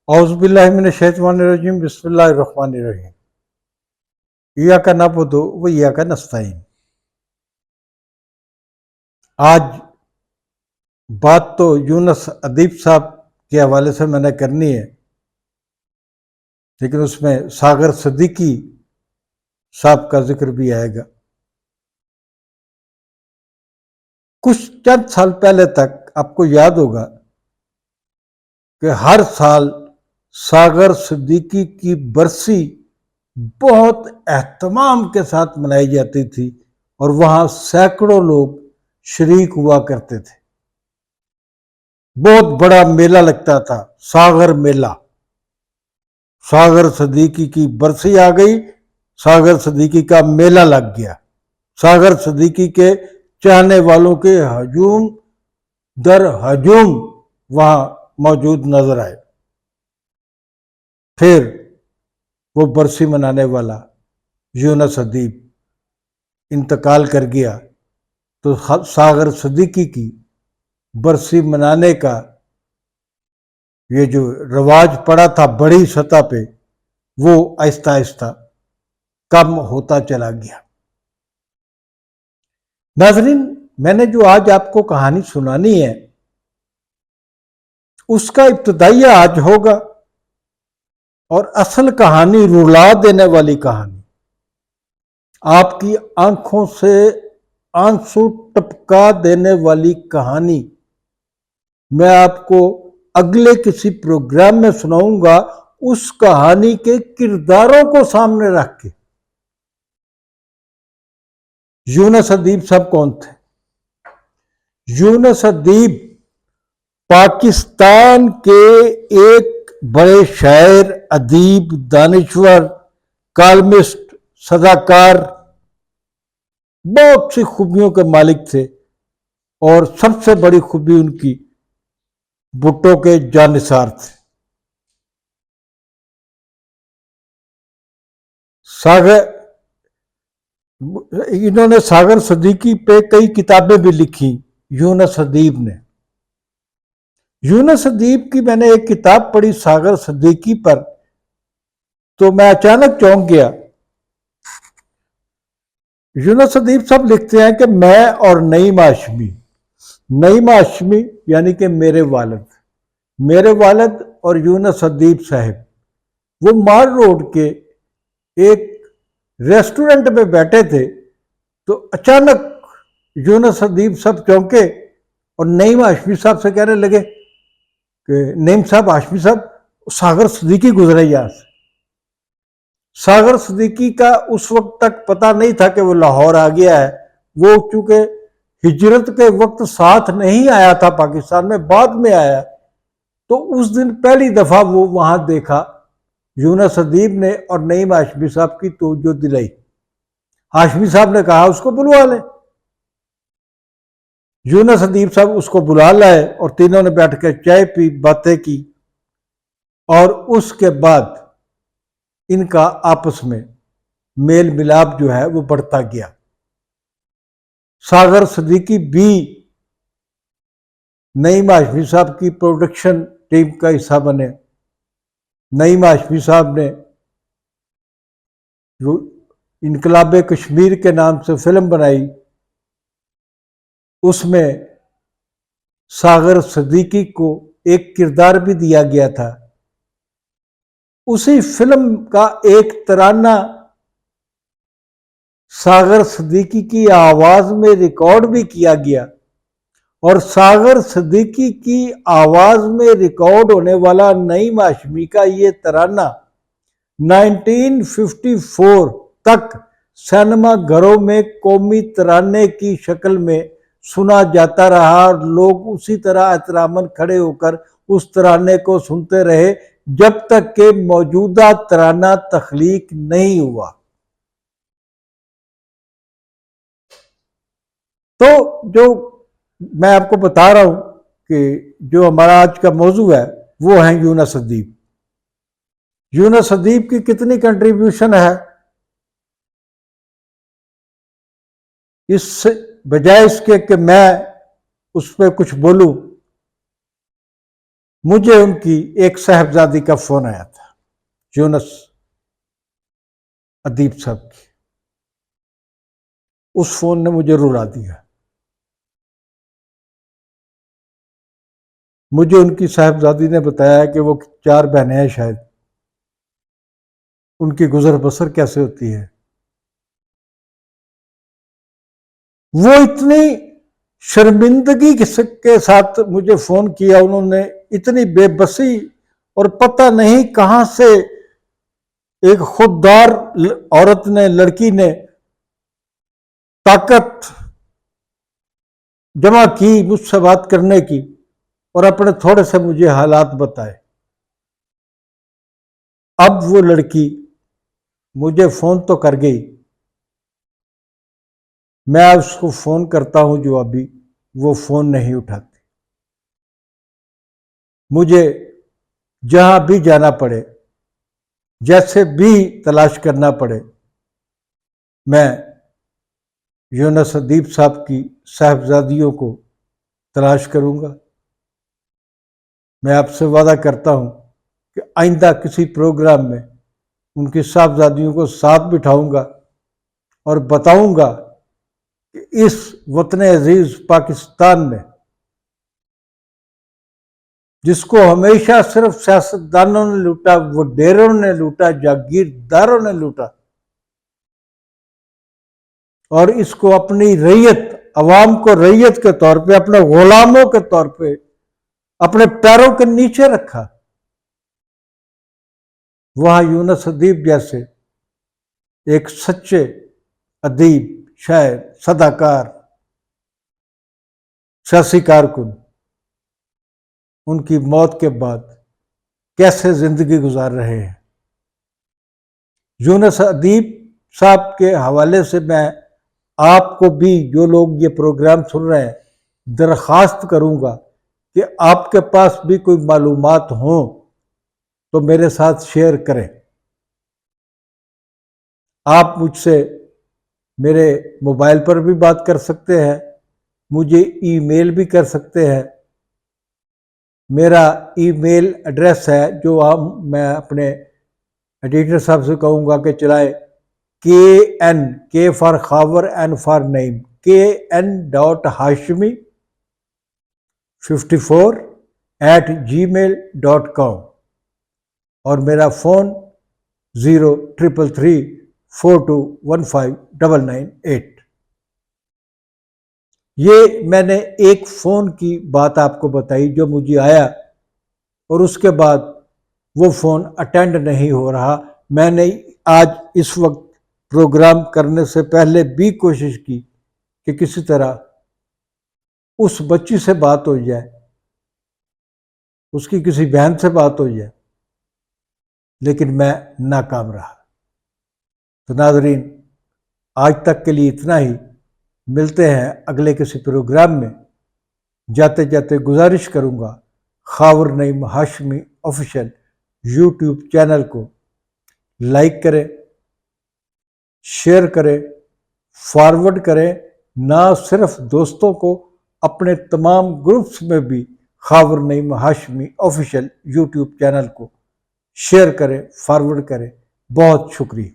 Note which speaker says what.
Speaker 1: اعوذ باللہ من الشیطان الرجیم بسم اللہ الرحمن الرحیم ایاک نعبد و ایاک نستعین۔ آج بات تو یونس ادیب صاحب کے حوالے سے میں نے کرنی ہے، لیکن اس میں ساغر صدیقی صاحب کا ذکر بھی آئے گا۔ کچھ چند سال پہلے تک آپ کو یاد ہوگا کہ ہر سال ساغر صدیقی کی برسی بہت اہتمام کے ساتھ منائی جاتی تھی اور وہاں سینکڑوں لوگ شریک ہوا کرتے تھے۔ بہت بڑا میلہ لگتا تھا، ساغر میلہ۔ ساغر صدیقی کی برسی آ گئی، ساغر صدیقی کا میلہ لگ گیا، ساغر صدیقی کے چاہنے والوں کے ہجوم در ہجوم وہاں موجود نظر آئے۔ پھر وہ برسی منانے والا یونس ادیب انتقال کر گیا، تو ساغر صدیقی کی برسی منانے کا یہ جو رواج پڑا تھا بڑی سطح پہ، وہ آہستہ آہستہ کم ہوتا چلا گیا۔ ناظرین، میں نے جو آج آپ کو کہانی سنانی ہے اس کا ابتدائیہ آج ہوگا، اور اصل کہانی رلا دینے والی کہانی، آپ کی آنکھوں سے آنسو ٹپکا دینے والی کہانی میں آپ کو اگلے کسی پروگرام میں سناؤں گا، اس کہانی کے کرداروں کو سامنے رکھ کے۔ یونس ادیب صاحب کون تھے؟ یونس ادیب پاکستان کے ایک بڑے شاعر، ادیب، دانشور، کالمسٹ، سزاکار، بہت سی خوبیوں کے مالک تھے، اور سب سے بڑی خوبی ان کی بھٹو کے جانثار تھے۔ انہوں نے ساغر صدیقی پہ کئی کتابیں بھی لکھی، یونس ادیب نے۔ یونس ادیب کی میں نے ایک کتاب پڑھی ساغر صدیقی پر، تو میں اچانک چونک گیا۔ یونس ادیب صاحب لکھتے ہیں کہ میں اور نعیم ہاشمی، نعیم ہاشمی یعنی کہ میرے والد اور یونس ادیب صاحب وہ مال روڈ کے ایک ریسٹورنٹ میں بیٹھے تھے، تو اچانک یونس ادیب صاحب چونکے اور نعیم ہاشمی صاحب سے کہنے لگے کہ نعیم صاحب، ہاشمی صاحب، ساغر صدیقی گزرے یہاں سے۔ ساغر صدیقی کا اس وقت تک پتہ نہیں تھا کہ وہ لاہور آ گیا ہے، وہ چونکہ ہجرت کے وقت ساتھ نہیں آیا تھا پاکستان میں، بعد میں آیا، تو اس دن پہلی دفعہ وہ وہاں دیکھا۔ یونس ادیب نے اور نعیم ہاشمی صاحب کی توجہ دلائی۔ ہاشمی صاحب نے کہا اس کو بلوا لیں۔ یونس ادیب صاحب اس کو بلا لائے اور تینوں نے بیٹھ کے چائے پی، باتیں کی، اور اس کے بعد ان کا آپس میں میل ملاپ جو ہے وہ بڑھتا گیا۔ ساغر صدیقی بھی نعیم ہاشمی صاحب کی پروڈکشن ٹیم کا حصہ بنے۔ نعیم ہاشمی صاحب نے جو انقلاب کشمیر کے نام سے فلم بنائی، اس میں ساغر صدیقی کو ایک کردار بھی دیا گیا تھا۔ اسی فلم کا ایک ترانہ ساغر صدیقی کی آواز میں ریکارڈ بھی کیا گیا، اور ساغر صدیقی کی آواز میں ریکارڈ ہونے والا نعیم ہاشمی کا یہ ترانہ 1954 تک سینما گھروں میں قومی ترانے کی شکل میں سنا جاتا رہا، اور لوگ اسی طرح احتراماً کھڑے ہو کر اس ترانے کو سنتے رہے جب تک کہ موجودہ ترانہ تخلیق نہیں ہوا۔ تو جو میں آپ کو بتا رہا ہوں کہ جو ہمارا آج کا موضوع ہے وہ ہے یونس ادیب۔ یونس ادیب کی کتنی کنٹریبیوشن ہے، اس سے بجائے اس کے کہ میں اس پہ کچھ بولوں، مجھے ان کی ایک صاحبزادی کا فون آیا تھا، یونس ادیب صاحب کی۔ اس فون نے مجھے رلا دیا۔ مجھے ان کی صاحبزادی نے بتایا کہ وہ 4 بہنیں ہیں شاید، ان کی گزر بسر کیسے ہوتی ہے۔ وہ اتنی شرمندگی کے ساتھ مجھے فون کیا انہوں نے، اتنی بے بسی، اور پتہ نہیں کہاں سے ایک خوددار عورت نے، لڑکی نے طاقت جمع کی مجھ سے بات کرنے کی، اور اپنے تھوڑے سے مجھے حالات بتائے۔ اب وہ لڑکی مجھے فون تو کر گئی، میں اس کو فون کرتا ہوں جو ابھی وہ فون نہیں اٹھاتی۔ مجھے جہاں بھی جانا پڑے، جیسے بھی تلاش کرنا پڑے، میں یونس ادیب صاحب کی صاحبزادیوں کو تلاش کروں گا۔ میں آپ سے وعدہ کرتا ہوں کہ آئندہ کسی پروگرام میں ان کی صاحبزادیوں کو ساتھ بٹھاؤں گا اور بتاؤں گا کہ اس وطن عزیز پاکستان میں، جس کو ہمیشہ صرف سیاستدانوں نے لوٹا، وہ ڈیروں نے لوٹا، جاگیرداروں نے لوٹا، اور اس کو اپنی رعیت، عوام کو رعیت کے طور پہ، اپنے غلاموں کے طور پہ اپنے پیروں کے نیچے رکھا۔ وہاں یونس ادیب جیسے ایک سچے ادیب، شاعر، صداکار، سیاسی کارکن ان کی موت کے بعد کیسے زندگی گزار رہے ہیں۔ یونس ادیب صاحب کے حوالے سے میں آپ کو بھی، جو لوگ یہ پروگرام سن رہے ہیں، درخواست کروں گا کہ آپ کے پاس بھی کوئی معلومات ہوں تو میرے ساتھ شیئر کریں۔ آپ مجھ سے میرے موبائل پر بھی بات کر سکتے ہیں، مجھے ای میل بھی کر سکتے ہیں۔ میرا ای میل ایڈریس ہے جو میں اپنے ایڈیٹر صاحب سے کہوں گا کہ چلائے، KN، K for Khawar, N for Naeem, KN.Hashmi54@gmail.com، اور میرا فون 033342159998۔ یہ میں نے ایک فون کی بات آپ کو بتائی جو مجھے آیا، اور اس کے بعد وہ فون اٹینڈ نہیں ہو رہا۔ میں نے آج اس وقت پروگرام کرنے سے پہلے بھی کوشش کی کہ کسی طرح اس بچی سے بات ہو جائے، اس کی کسی بہن سے بات ہو جائے، لیکن میں ناکام رہا۔ تو ناظرین، آج تک کے لیے اتنا ہی، ملتے ہیں اگلے کسی پروگرام میں۔ جاتے جاتے گزارش کروں گا، خاور نعیم ہاشمی آفیشیل یوٹیوب چینل کو لائک کریں، شیئر کریں، فارورڈ کریں، نہ صرف دوستوں کو، اپنے تمام گروپس میں بھی خاور نعیم ہاشمی آفیشیل یوٹیوب چینل کو شیئر کریں، فارورڈ کریں۔ بہت شکریہ۔